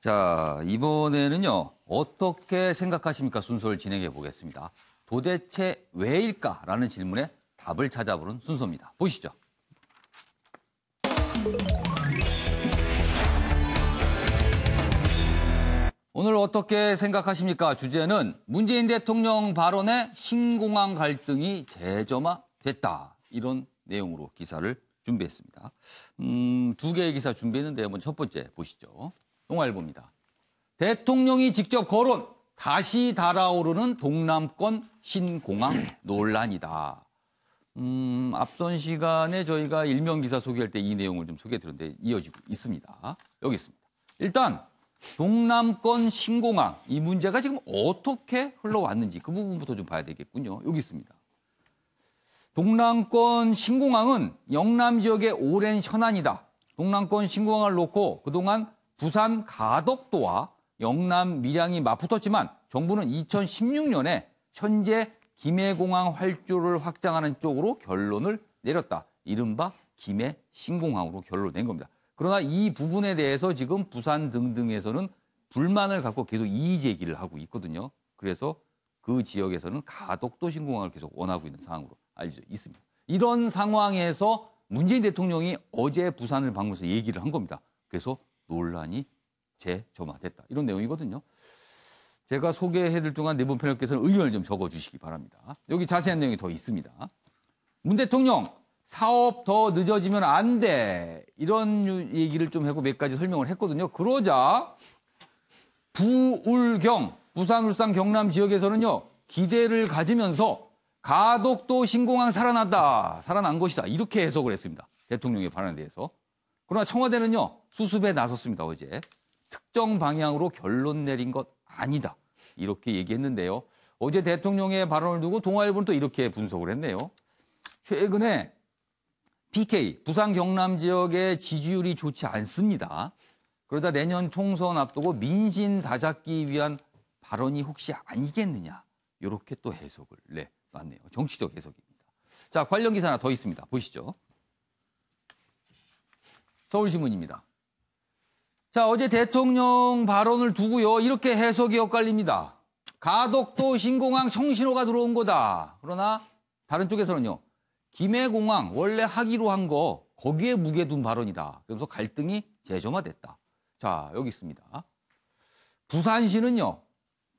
자, 이번에는요, 어떻게 생각하십니까? 순서를 진행해 보겠습니다. 도대체 왜일까라는 질문에 답을 찾아보는 순서입니다. 보시죠. 오늘 어떻게 생각하십니까? 주제는 문재인 대통령 발언에 신공항 갈등이 재점화됐다. 이런 내용으로 기사를 준비했습니다. 두 개의 기사 준비했는데 먼저 첫 번째 보시죠. 동아일보입니다. 대통령이 직접 거론, 다시 달아오르는 동남권 신공항 논란이다. 앞선 시간에 저희가 일면 기사 소개할 때 이 내용을 좀 소개해드렸는데 이어지고 있습니다. 여기 있습니다. 일단 동남권 신공항, 이 문제가 지금 어떻게 흘러왔는지 그 부분부터 좀 봐야 되겠군요. 여기 있습니다. 동남권 신공항은 영남 지역의 오랜 현안이다. 동남권 신공항을 놓고 그동안 부산 가덕도와 영남 밀양이 맞붙었지만 정부는 2016년에 현재 김해공항 활주를 확장하는 쪽으로 결론을 내렸다. 이른바 김해 신공항으로 결론을 낸 겁니다. 그러나 이 부분에 대해서 지금 부산 등등에서는 불만을 갖고 계속 이의 제기를 하고 있거든요. 그래서 그 지역에서는 가덕도 신공항을 계속 원하고 있는 상황으로 알려져 있습니다. 이런 상황에서 문재인 대통령이 어제 부산을 방문해서 얘기를 한 겁니다. 그래서 논란이 재점화됐다. 이런 내용이거든요. 제가 소개해드릴 동안 네 분 패널께서는 의견을 좀 적어주시기 바랍니다. 여기 자세한 내용이 더 있습니다. 문 대통령, 사업 더 늦어지면 안 돼. 이런 얘기를 좀 하고 몇 가지 설명을 했거든요. 그러자 부울경, 부산, 울산, 경남 지역에서는요. 기대를 가지면서 가덕도 신공항 살아났다. 살아난 것이다. 이렇게 해석을 했습니다. 대통령의 발언에 대해서. 그러나 청와대는요. 수습에 나섰습니다. 어제. 특정 방향으로 결론 내린 것 아니다. 이렇게 얘기했는데요. 어제 대통령의 발언을 두고 동아일보는 또 이렇게 분석을 했네요. 최근에 PK, 부산 경남 지역의 지지율이 좋지 않습니다. 그러다 내년 총선 앞두고 민심 다잡기 위한 발언이 혹시 아니겠느냐. 이렇게 또 해석을 내놨네요. 정치적 해석입니다. 자, 관련 기사 하나 더 있습니다. 보시죠. 서울신문입니다. 자, 어제 대통령 발언을 두고요. 이렇게 해석이 엇갈립니다. 가덕도 신공항 청신호가 들어온 거다. 그러나 다른 쪽에서는요. 김해공항 원래 하기로 한 거 거기에 무게 둔 발언이다. 그래서 갈등이 재점화됐다. 자, 여기 있습니다. 부산시는요.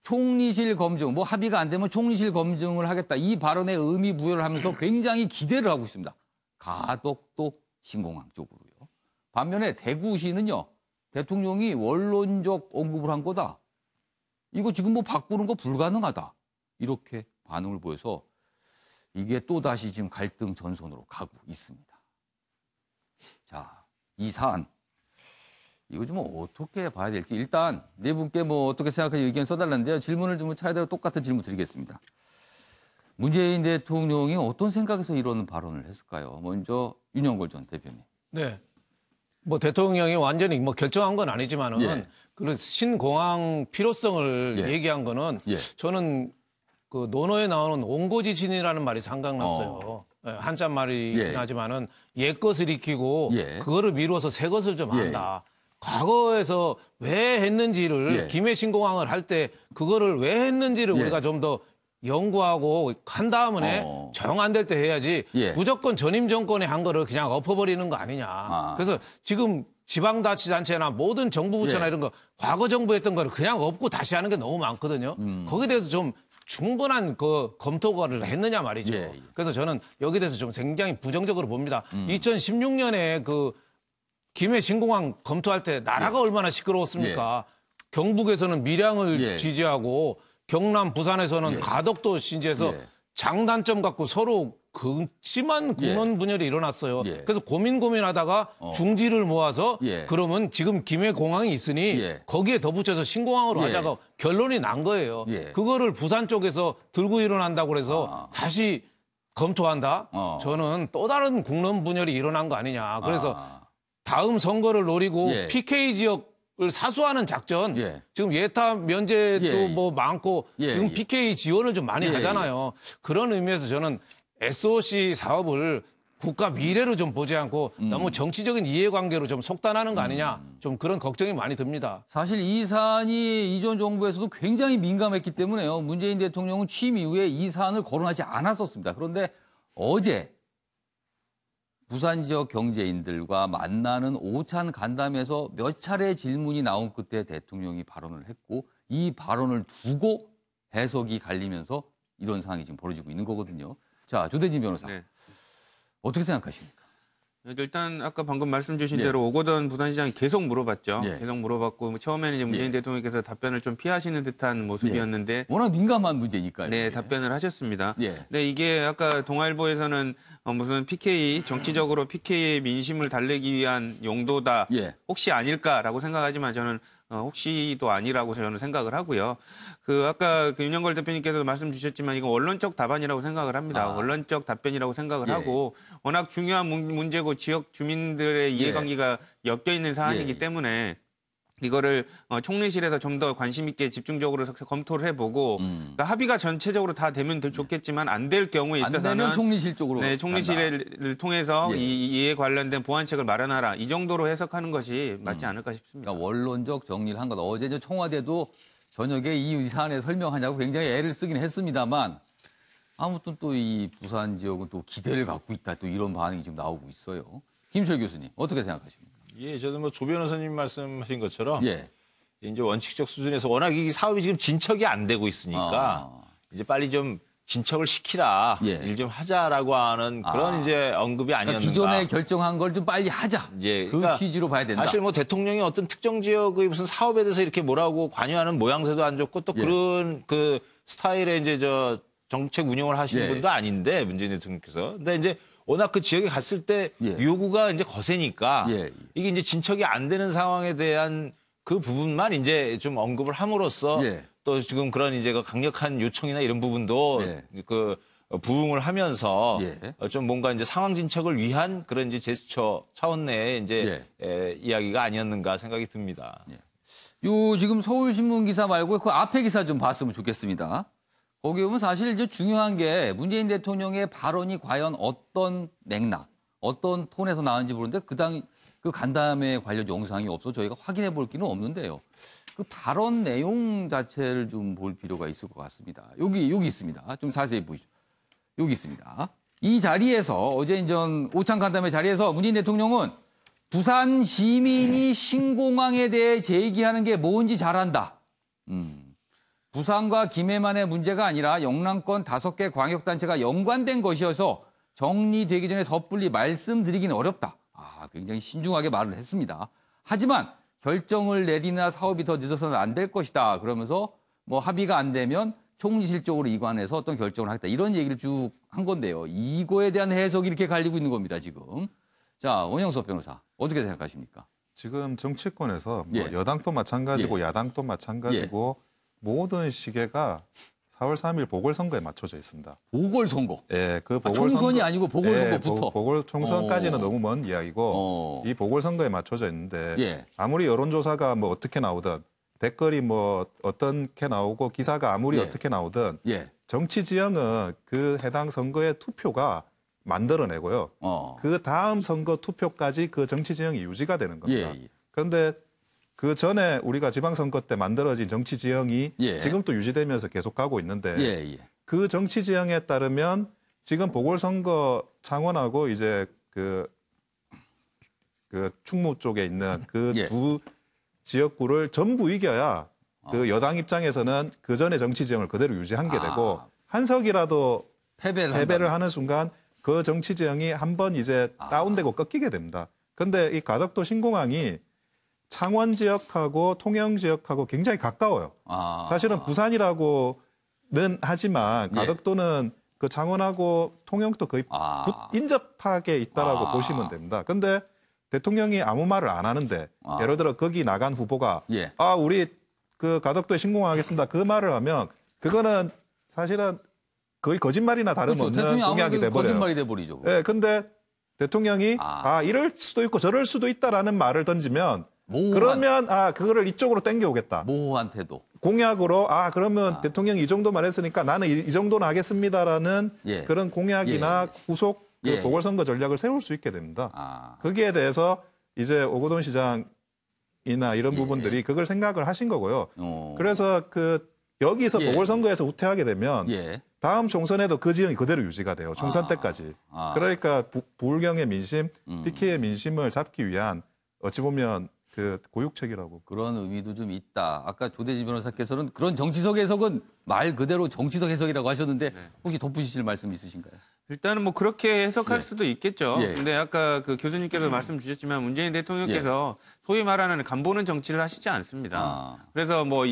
총리실 검증, 뭐 합의가 안 되면 총리실 검증을 하겠다. 이 발언에 의미 부여를 하면서 굉장히 기대를 하고 있습니다. 가덕도 신공항 쪽으로요. 반면에 대구시는요. 대통령이 원론적 언급을 한 거다. 이거 지금 뭐 바꾸는 거 불가능하다. 이렇게 반응을 보여서 이게 또다시 지금 갈등 전선으로 가고 있습니다. 자, 이 사안. 이거 좀 어떻게 봐야 될지. 일단 네 분께 뭐 어떻게 생각하는지 의견 써달라는데요. 질문을 좀 차례대로 똑같은 질문 드리겠습니다. 문재인 대통령이 어떤 생각에서 이런 발언을 했을까요? 먼저 윤영걸 전 대표님. 네. 뭐 대통령이 완전히 뭐 결정한 건 아니지만은 예. 그런 신공항 필요성을 예. 얘기한 거는 예. 저는 그 논어에 나오는 온고지친이라는 말이 생각났어요. 예, 한자 말이긴 예. 하지만은 옛 것을 익히고 예. 그거를 미루어서 새 것을 좀 예. 한다. 과거에서 왜 했는지를 예. 김해 신공항을 할 때 그거를 왜 했는지를 예. 우리가 좀 더 연구하고 한 다음에 정 안 될 때 해야지 예. 무조건 전임 정권이 한 거를 그냥 엎어버리는 거 아니냐. 그래서 지금 지방자치단체나 모든 정부 부처나 예. 이런 거 과거 정부 했던 거를 그냥 엎고 다시 하는 게 너무 많거든요. 거기에 대해서 좀 충분한 그 검토를 했느냐 말이죠. 예. 그래서 저는 여기에 대해서 좀 굉장히 부정적으로 봅니다. 2016년에 그 김해 신공항 검토할 때 나라가 얼마나 시끄러웠습니까? 경북에서는 밀양을 예. 지지하고 경남, 부산에서는 가덕도 신지해서 장단점 갖고 서로 극심한 공론 분열이 일어났어요. 그래서 고민하다가 중지를 모아서 그러면 지금 김해공항이 있으니 거기에 덧붙여서 신공항으로 하자가 결론이 난 거예요. 그거를 부산 쪽에서 들고 일어난다고 그래서 다시 검토한다? 저는 또 다른 공론 분열이 일어난 거 아니냐. 그래서 다음 선거를 노리고 PK 지역을 사수하는 작전, 지금 예타 면제도 뭐 많고 지금 PK 지원을 좀 많이 하잖아요. 그런 의미에서 저는 SOC 사업을 국가 미래로 좀 보지 않고 너무 정치적인 이해관계로 좀 속단하는 거 아니냐. 좀 그런 걱정이 많이 듭니다. 사실 이 사안이 이전 정부에서도 굉장히 민감했기 때문에요. 문재인 대통령은 취임 이후에 이 사안을 거론하지 않았었습니다. 그런데 어제 부산 지역 경제인들과 만나는 오찬 간담회에서 몇 차례 질문이 나온 끝에 대통령이 발언을 했고 이 발언을 두고 해석이 갈리면서 이런 상황이 지금 벌어지고 있는 거거든요. 자, 조대진 변호사. 네. 어떻게 생각하십니까? 일단 아까 방금 말씀 주신 대로 오거돈 부산시장이 계속 물어봤죠. 예. 계속 물어봤고 처음에는 이제 문재인 대통령께서 답변을 좀 피하시는 듯한 모습이었는데 워낙 민감한 문제니까요. 네, 예. 답변을 하셨습니다. 예. 네, 이게 아까 동아일보에서는 무슨 PK, 정치적으로 PK의 민심을 달래기 위한 용도다. 예. 혹시 아닐까라고 생각하지만 저는 혹시도 아니라고 저는 생각을 하고요. 아까 윤영걸 대표님께서도 말씀 주셨지만 이건 원론적 답안이라고 생각을 합니다. 원론적 답변이라고 생각을 예. 하고 워낙 중요한 문제고 지역 주민들의 이해관계가 엮여 있는 사안이기 때문에 이거를 총리실에서 좀 더 관심 있게 집중적으로 검토를 해보고 그러니까 합의가 전체적으로 다 되면 좋겠지만 안 될 경우에 안 있어서는 되면 총리실 쪽으로 네, 총리실을 통해서 예. 이에 관련된 보완책을 마련하라. 이 정도로 해석하는 것이 맞지 않을까 싶습니다. 그러니까 원론적 정리를 한 거다. 어제 이제 청와대도 저녁에 이 사안에 설명하냐고 굉장히 애를 쓰긴 했습니다만 아무튼 또 이 부산 지역은 또 기대를 갖고 있다. 또 이런 반응이 지금 나오고 있어요. 김철 교수님 어떻게 생각하십니까? 예, 저도 뭐 조 변호사님 말씀하신 것처럼 예. 이제 원칙적 수준에서 워낙 이 사업이 지금 진척이 안 되고 있으니까 이제 빨리 좀 진척을 시키라, 예. 일 좀 하자라고 하는 그런 이제 언급이 아니었는가. 그러니까 기존에 결정한 걸 좀 빨리 하자. 예, 그 그러니까 취지로 봐야 된다. 사실 뭐 대통령이 어떤 특정 지역의 무슨 사업에 대해서 이렇게 뭐라고 관여하는 모양새도 안 좋고 또 예. 그런 그 스타일의 이제 저 정책 운영을 하시는 예. 분도 아닌데 문재인 대통령께서. 근데 이제 워낙 그 지역에 갔을 때 예. 요구가 이제 거세니까 예. 이게 이제 진척이 안 되는 상황에 대한 그 부분만 이제 좀 언급을 함으로써 예. 또 지금 그런 이제 그 강력한 요청이나 이런 부분도 예. 그 부응을 하면서 예. 좀 뭔가 이제 상황 진척을 위한 그런 이제 제스처 차원 내의 이제 이야기가 아니었는가 생각이 듭니다. 요 지금 서울신문 기사 말고 그 앞에 기사 좀 봤으면 좋겠습니다. 거기 보면 사실 이제 중요한 게 문재인 대통령의 발언이 과연 어떤 맥락, 어떤 톤에서 나왔는지 모르는데 그 간담회 관련 영상이 없어 저희가 확인해 볼 기는 없는데요. 그 발언 내용 자체를 좀 볼 필요가 있을 것 같습니다. 여기 있습니다. 좀 자세히 보시죠. 여기 있습니다. 이 자리에서 어제 인전 오찬 간담회 자리에서 문재인 대통령은 부산 시민이 신공항에 대해 제기하는 게 뭔지 잘 안다. 부산과 김해만의 문제가 아니라 영남권 5개 광역단체가 연관된 것이어서 정리되기 전에 섣불리 말씀드리기는 어렵다. 굉장히 신중하게 말을 했습니다. 하지만 결정을 내리나 사업이 더 늦어서는 안 될 것이다. 그러면서 뭐 합의가 안 되면 총리실 쪽으로 이관해서 어떤 결정을 하겠다. 이런 얘기를 쭉 한 건데요. 이거에 대한 해석이 이렇게 갈리고 있는 겁니다, 지금. 자, 원영석 변호사, 어떻게 생각하십니까? 지금 정치권에서 뭐 예. 여당도 마찬가지고 야당도 마찬가지고 모든 시계가 4월 3일 보궐선거에 맞춰져 있습니다. 보궐선거. 예, 그 총선이 아니고 보궐선거부터. 예, 보궐총선까지는 너무 먼 이야기고 이 보궐선거에 맞춰져 있는데 예. 아무리 여론조사가 뭐 어떻게 나오든 댓글이 뭐 어떻게 나오고 기사가 아무리 예. 어떻게 나오든 예. 정치 지형은 그 해당 선거의 투표가 만들어내고요. 그 다음 선거 투표까지 그 정치 지형이 유지가 되는 겁니다. 예. 그런데 그 전에 우리가 지방선거 때 만들어진 정치 지형이 지금 또 유지되면서 계속 가고 있는데 그 정치 지형에 따르면 지금 보궐선거 창원하고 이제 그 충무 쪽에 있는 그 두 지역구를 전부 이겨야 그 여당 입장에서는 그 전에 정치 지형을 그대로 유지한 게 되고 한 석이라도 패배를 하는 순간 그 정치 지형이 한번 이제 다운되고 꺾이게 됩니다. 그런데 이 가덕도 신공항이 창원 지역하고 통영 지역하고 굉장히 가까워요. 사실은 부산이라고는 하지만 가덕도는 그 창원하고 통영도 거의 인접하게 있다라고 보시면 됩니다. 그런데 대통령이 아무 말을 안 하는데 예를 들어 거기 나간 후보가 우리 그 가덕도에 신공항하겠습니다. 그 말을 하면 그거는 사실은 거의 거짓말이나 다름없는 공약이 돼버려요. 거짓말이 돼버리죠. 네, 근데 대통령이 이럴 수도 있고 저럴 수도 있다라는 말을 던지면 그러면 그거를 이쪽으로 땡겨오겠다. 모호한 태도. 공약으로 그러면 대통령이 이 정도만 했으니까 나는 이 정도는 하겠습니다라는 그런 공약이나 후속 그 예. 보궐선거 전략을 세울 수 있게 됩니다. 아. 거기에 대해서 이제 오거돈 시장이나 이런 예. 부분들이 그걸 생각을 하신 거고요. 어. 그래서 여기서 예. 보궐선거에서 후퇴하게 되면 예. 다음 총선에도 그 지형이 그대로 유지가 돼요. 총선 때까지. 그러니까 부울경의 민심, PK의 민심을 잡기 위한 어찌 보면 그 고육책이라고. 그런 의미도 좀 있다. 아까 조대진 변호사께서는 그런 정치적 해석은 말 그대로 정치적 해석이라고 하셨는데 혹시 덧붙이실 말씀 있으신가요? 일단은 뭐 그렇게 해석할 예. 수도 있겠죠. 예. 근데 아까 그 교수님께서 말씀 주셨지만 문재인 대통령께서 소위 말하는 간보는 정치를 하시지 않습니다. 그래서 뭐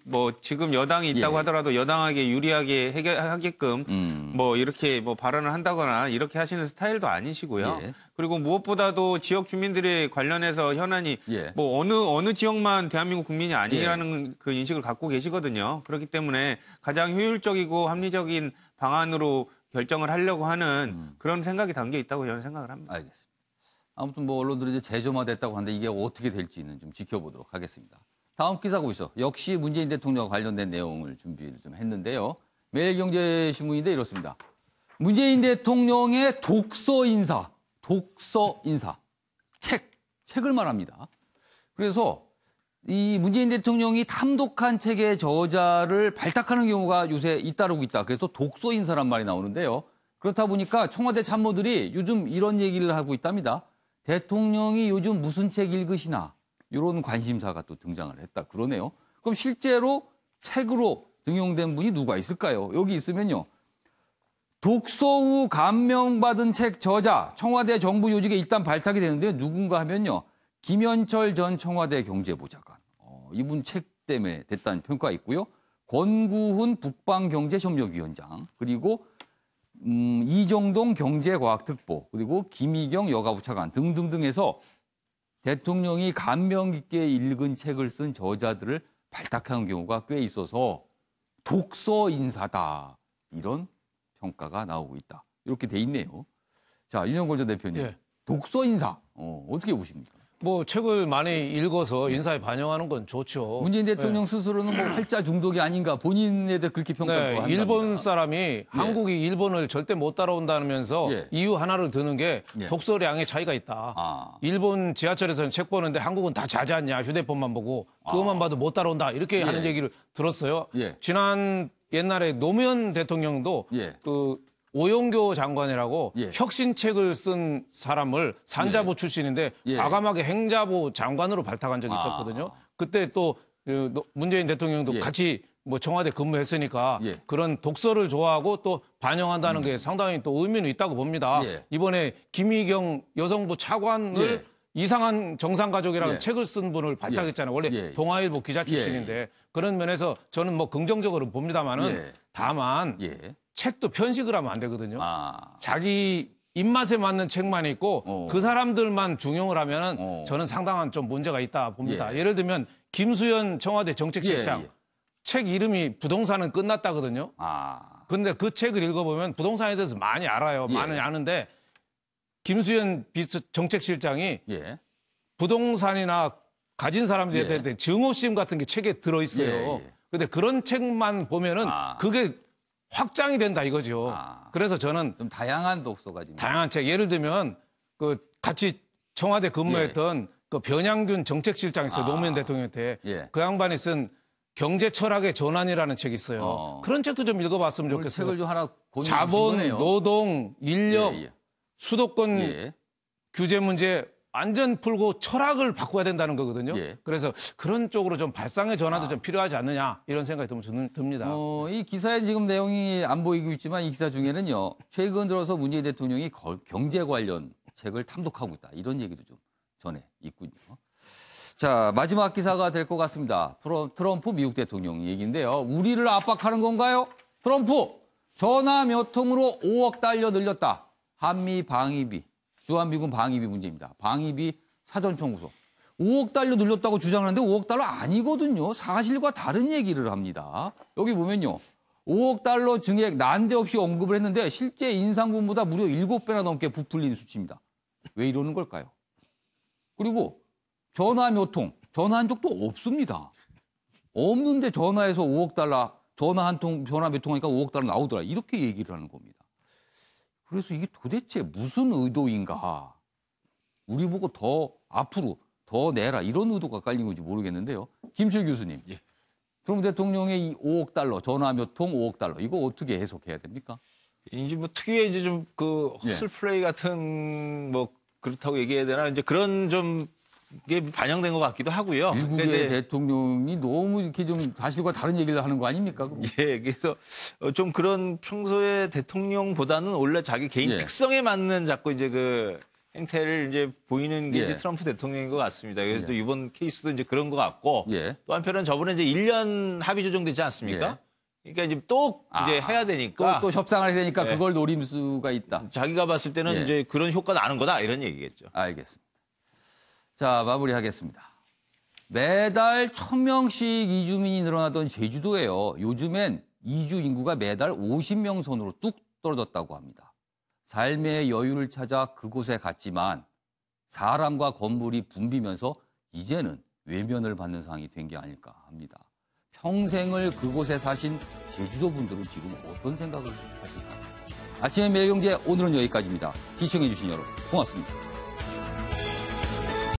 뭐 지금 여당이 있다고 예. 하더라도 여당에게 유리하게 하게끔 뭐 이렇게 뭐 발언을 한다거나 이렇게 하시는 스타일도 아니시고요. 예. 그리고 무엇보다도 지역 주민들의 관련해서 현안이 예. 뭐 어느 지역만 대한민국 국민이 아니라는 그 인식을 갖고 계시거든요. 그렇기 때문에 가장 효율적이고 합리적인 방안으로 결정을 하려고 하는 그런 생각이 담겨 있다고 저는 생각을 합니다. 알겠습니다. 아무튼 뭐 언론들이 이제 재점화됐다고 하는데 이게 어떻게 될지는 좀 지켜보도록 하겠습니다. 다음 기사 보시죠. 역시 문재인 대통령과 관련된 내용을 준비를 좀 했는데요. 매일경제신문인데 이렇습니다. 문재인 대통령의 독서 인사, 책을 말합니다. 그래서 이 문재인 대통령이 탐독한 책의 저자를 발탁하는 경우가 요새 잇따르고 있다. 그래서 독서 인사란 말이 나오는데요. 그렇다 보니까 청와대 참모들이 요즘 이런 얘기를 하고 있답니다. 대통령이 요즘 무슨 책 읽으시나 이런 관심사가 또 등장을 했다. 그러네요. 그럼 실제로 책으로 등용된 분이 누가 있을까요? 여기 있으면요. 독서 후 감명받은 책 저자 청와대 정부 요직에 일단 발탁이 되는데 누군가 하면요. 김현철 전 청와대 경제보좌관. 이분 책 때문에 됐다는 평가가 있고요. 권구훈 북방경제협력위원장 그리고 이정동 경제과학특보 그리고 김희경 여가부 차관 등등등 해서 대통령이 감명 깊게 읽은 책을 쓴 저자들을 발탁하는 경우가 꽤 있어서 독서 인사다. 이런 평가가 나오고 있다. 이렇게 돼 있네요. 자, 윤영걸 전 대표님. 예. 독서 인사. 어떻게 보십니까? 뭐 책을 많이 읽어서 인사에 반영하는 건 좋죠. 문재인 대통령 스스로는 뭐 활자 중독이 아닌가 본인에 대해 그렇게 평가를 한다. 일본 사람이 한국이 일본을 절대 못 따라온다면서 예. 이유 하나를 드는 게 예. 독서량의 차이가 있다. 일본 지하철에서는 책 보는데 한국은 다 자지 않냐. 휴대폰만 보고 그것만 봐도 못 따라온다. 이렇게 하는 얘기를 들었어요. 예. 지난 옛날에 노무현 대통령도 예. 그 오용교 장관이라고 예. 혁신책을 쓴 사람을 산자부 출신인데 예. 과감하게 행자부 장관으로 발탁한 적이 있었거든요. 그때 또 문재인 대통령도 예. 같이 뭐 청와대 근무했으니까 예. 그런 독서를 좋아하고 또 반영한다는 게 상당히 또 의미는 있다고 봅니다. 예. 이번에 김희경 여성부 차관을 예. 이상한 정상가족이라는 예. 책을 쓴 분을 발탁했잖아요. 원래 예. 동아일보 기자 출신인데 그런 면에서 저는 뭐 긍정적으로 봅니다만은 예. 다만 예. 책도 편식을 하면 안 되거든요. 아. 자기 입맛에 맞는 책만 있고 그 사람들만 중용을 하면은 저는 상당한 좀 문제가 있다 봅니다. 예. 예를 들면 김수현 청와대 정책실장 예. 책 이름이 부동산은 끝났다거든요. 아. 근데 그 책을 읽어보면 부동산에 대해서 많이 알아요. 예. 많이 아는데 김수현 정책실장이 예. 부동산이나 가진 사람들에 예. 대한 증오심 같은 게 책에 들어있어요. 예, 예. 근데 그런 책만 보면은 그게 확장이 된다 이거죠. 그래서 저는 좀 다양한 독서가 지금. 다양한 책 예를 들면 그 같이 청와대 근무했던 그 변양균 정책실장 있어요. 노무현 대통령한테 예. 그 양반이 쓴 경제 철학의 전환이라는 책이 있어요. 그런 책도 좀 읽어봤으면 오늘 좋겠어요. 책을 좀 하나 고민해 자본, 거네요. 노동, 인력, 예, 예. 수도권 예. 규제 문제 완전 풀고 철학을 바꿔야 된다는 거거든요. 예. 그래서 그런 쪽으로 좀 발상의 전환도 좀 필요하지 않느냐 이런 생각이 듭니다. 이 기사에 지금 내용이 안 보이고 있지만 이 기사 중에는요. 최근 들어서 문재인 대통령이 경제 관련 책을 탐독하고 있다. 이런 얘기도 좀 전해 있군요. 자, 마지막 기사가 될 것 같습니다. 트럼프 미국 대통령 얘기인데요. 우리를 압박하는 건가요? 트럼프 전화 몇 통으로 5억 달러 늘렸다. 한미 방위비, 주한미군 방위비 문제입니다. 방위비 사전 청구서. 5억 달러 늘렸다고 주장하는데 5억 달러 아니거든요. 사실과 다른 얘기를 합니다. 여기 보면요. 5억 달러 증액 난데없이 언급을 했는데 실제 인상분보다 무려 7배나 넘게 부풀린 수치입니다. 왜 이러는 걸까요? 그리고 전화 몇 통, 전화한 적도 없습니다. 없는데 전화해서 5억 달러, 전화 몇 통 하니까 5억 달러 나오더라. 이렇게 얘기를 하는 겁니다. 그래서 이게 도대체 무슨 의도인가? 우리 보고 더 앞으로 더 내라 이런 의도가 깔린 건지 모르겠는데요. 김철 교수님. 예. 트럼프 대통령의 이 5억 달러, 전화 몇 통 5억 달러 이거 어떻게 해석해야 됩니까? 이제 뭐 특유의 이제 좀 그 허슬 플레이 같은 뭐 그렇다고 얘기해야 되나 이제 그런 좀 이게 반영된 것 같기도 하고요. 미국의 그러니까 대통령이 너무 이렇게 좀 사실과 다른 얘기를 하는 거 아닙니까? 그럼? 예, 그래서 좀 그런 평소에 대통령보다는 원래 자기 개인 예. 특성에 맞는 자꾸 이제 그 행태를 이제 보이는 게 예. 이제 트럼프 대통령인 것 같습니다. 그래서 예. 또 이번 케이스도 이제 그런 것 같고 예. 또 한편은 저번에 이제 1년 합의 조정되지 않습니까? 그러니까 이제 또 이제 해야 되니까 또 협상을 해야 되니까 예. 그걸 노릴 수가 있다. 자기가 봤을 때는 예. 이제 그런 효과 나는 거다 이런 얘기겠죠. 알겠습니다. 자, 마무리하겠습니다. 매달 1,000명씩 이주민이 늘어나던 제주도에요. 요즘엔 이주 인구가 매달 50명 선으로 뚝 떨어졌다고 합니다. 삶의 여유를 찾아 그곳에 갔지만 사람과 건물이 붐비면서 이제는 외면을 받는 상황이 된 게 아닐까 합니다. 평생을 그곳에 사신 제주도 분들은 지금 어떤 생각을 하실까요? 아침의 매일경제 오늘은 여기까지입니다. 시청해주신 여러분 고맙습니다.